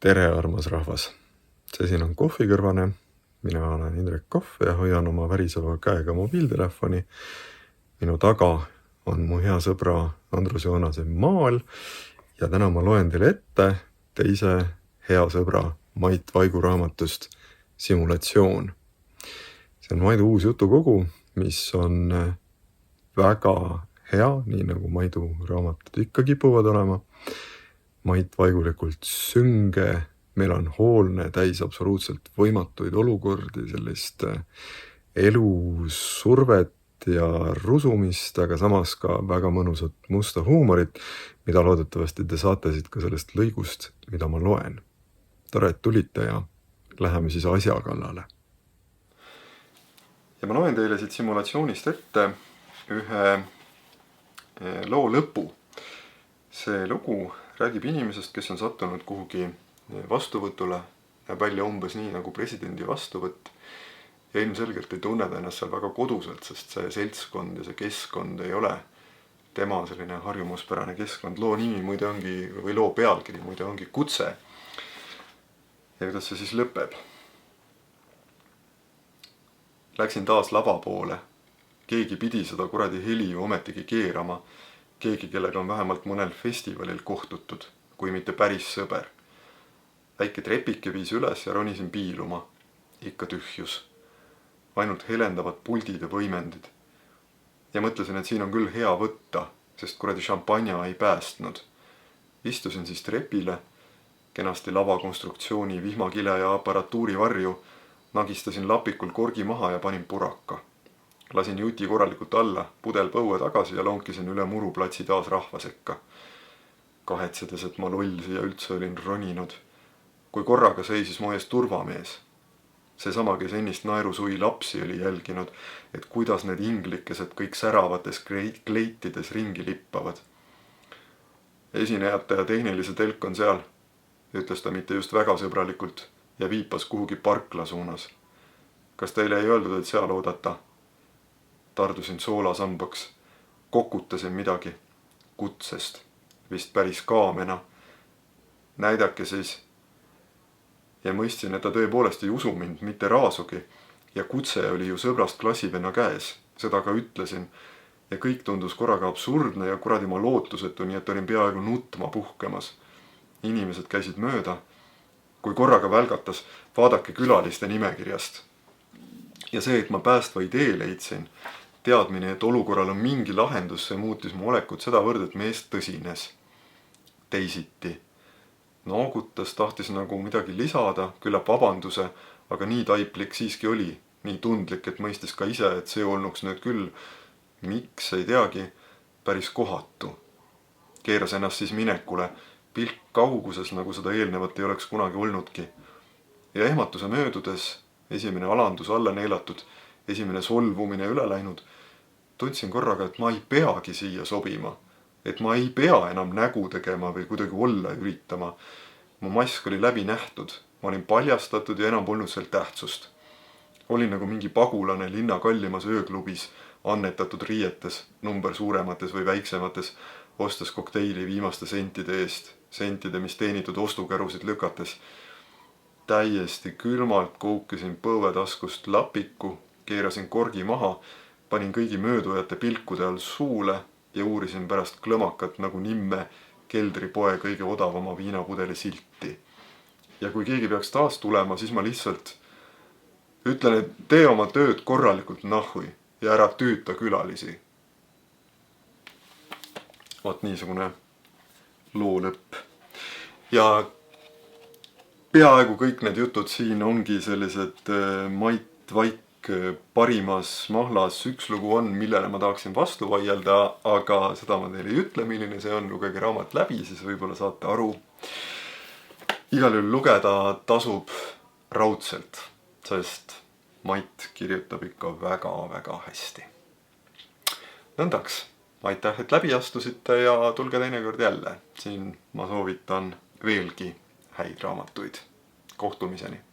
Tere, armas rahvas! See siin on kohvikõrvane. Mina olen Indrek Kohv ja hoian oma väriseva käega mobiiltelefoni. Minu taga on mu hea sõbra Andrus Joonase maal ja täna ma loen teile ette teise hea sõbra Mait Vaigu raamatust Simulatsioon. See on Maidu uus jutukogu, mis on väga hea, nii nagu Maidu raamatud ikka kipuvad olema. Mait Vaigulikult sünge, melanhoolne, täis absoluutselt võimatuid olukordi, sellist elusurvet ja rusumist, aga samas ka väga mõnusat musta huumorit, mida loodetavasti te saate siit ka sellest lõigust, mida ma loen. Tore, et tulite ja läheme siis asja kallale. Ja ma loen teile siit simulatsioonist ette ühe loo lõpu. See lugu räägib inimesest, kes on sattunud kuhugi vastuvõtule ja välja umbes nii nagu presidendi vastuvõtt ja ilmselgelt ei tunne ta ennast seal väga koduselt, sest see seltskond ja see keskkond ei ole tema selline harjumuspärane keskkond. Loo nimi muide ongi, või loo pealkiri muide ongi Kutse. Ja kuidas see siis lõpeb? Läksin taas lava poole. Keegi pidi seda kuradi heli ju ometigi keerama. Keegi, kellega on vähemalt mõnel festivalil kohtutud, kui mitte päris sõber. Väike trepike viis üles ja ronisin piiluma. Ikka tühjus. Ainult helendavad puldid ja võimendid. Ja mõtlesin, et siin on küll hea võtta, sest kuradi šampanja ei päästnud. Istusin siis trepile, kenasti lavakonstruktsiooni, vihmakile ja aparatuuri varju, nagistasin lapikul korgi maha ja panin puraka. Lasin juti korralikult alla, pudel põue tagasi ja lonkisin üle muruplatsi taas rahva sekka. Kahetsedes, et ma loll siia üldse olin roninud. Kui korraga seisis mu ees turvamees. Seesama, kes ennist naerusui lapsi oli jälginud, et kuidas need inglikesed kõik säravates kleitides ringi lippavad. Esinejate ja tehnilise telk on seal, ütles ta mitte just väga sõbralikult ja viipas kuhugi parkla suunas. Kas teile ei öeldud, et seal oodata? Tardusin soolasambaks, kokutasin midagi kutsest, vist päris kaamena. Näidake siis. Ja mõistsin, et ta tõepoolest ei usu mind, mitte raasugi. Ja kutse oli ju sõbrast klassivenna käes, seda ka ütlesin. Ja kõik tundus korraga absurdne ja kuradi ma lootusetu, nii et olin peaaegu nutma puhkemas. Inimesed käisid mööda, kui korraga välgatas, vaadake külaliste nimekirjast. Ja see, et ma päästva idee leidsin, teadmine, et olukorral on mingi lahendus, see muutis mu olekut sedavõrd, et meest tõsines. Teisiti. Noogutas, tahtis nagu midagi lisada, küllap vabanduse, aga nii taiplik siiski oli. Nii tundlik, et mõistis ka ise, et see olnuks nüüd küll, miks ei teagi, päris kohatu. Keeras ennast siis minekule, pilk kauguses, nagu seda eelnevat ei oleks kunagi olnudki. Ja ehmatuse möödudes, esimene alandus alla neelatud, esimene solvumine üle läinud, tundsin korraga, et ma ei peagi siia sobima, et ma ei pea enam nägu tegema või kuidagi olla üritama. Mu mask oli läbi nähtud, ma olin paljastatud ja enam polnud seal tähtsust. Olin nagu mingi pagulane linna kallimas ööklubis, annetatud riietes, number suuremates või väiksemates, ostes kokteili viimaste sentide eest, sentide, mis teenitud ostukärusid lükates. Täiesti külmalt koukisin põuetaskust lapiku, keerasin korgi maha, panin kõigi möödujate pilkude all suule ja uurisin pärast klõmakat nagu Nimme keldripoe kõige odavama viinapudeli silti. Ja kui keegi peaks taas tulema, siis ma lihtsalt ütlen, et tee oma tööd korralikult nahui ja ära tüüta külalisi. Vaat niisugune loo lõpp. Ja peaaegu kõik need jutud siin ongi sellised Mait Vaik parimas mahlas. Üks lugu on, millele ma tahaksin vastu vaielda, aga seda ma teile ei ütle, milline see on. Lugege raamat läbi, siis võib-olla saate aru. Igal juhul lugeda tasub raudselt, sest Mait kirjutab ikka väga-väga hästi. Nõndaks, aitäh, et läbi astusite ja tulge teinekord jälle. Siin ma soovitan veelgi häid raamatuid. Kohtumiseni!